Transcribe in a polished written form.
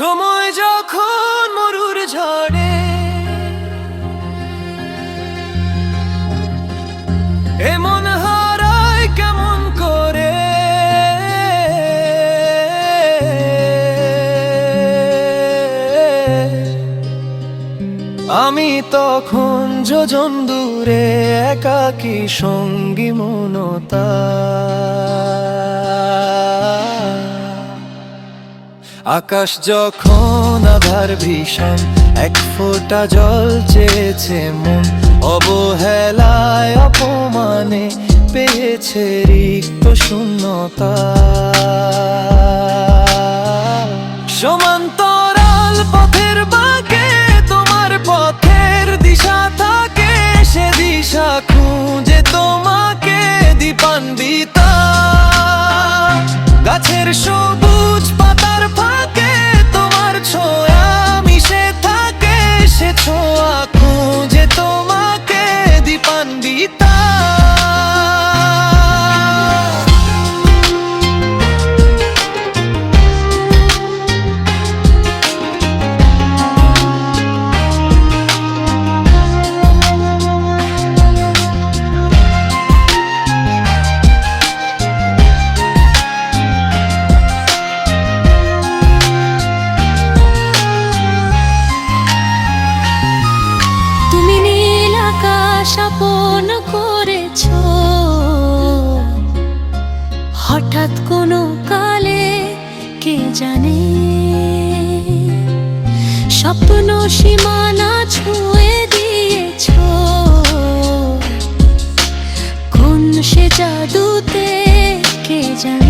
সময় যখন মরুর ঝড়ে এমন হারায় কেমন করে, আমি তখন যোজন দূরে একাকী সঙ্গী মনতা। আকাশ যখন আধার ভীষণ, এক ফোঁটা জল চেয়েছে মন, অবহেলায় অপমানে পেয়েছে রিক্ত শূন্যতা। সমান্তরাল পথের বাঁকে তোমার পথের দিশা থাকে, সে দিশা খুঁজে তোমাকে দীপান্বিতা। গাছের সবুজ পাতার ফাঁকে তোমার ছোঁয়া মিশে থাকে, সে ছোঁয়া খুঁজে তোমাকে দীপান্বিতা। আপন করেছ হঠাৎ কোনো কালে, কে জানে স্বপ্ন সীমানা ছুঁয়ে দিয়েছ, কোন সে জাদুতে কে জানে।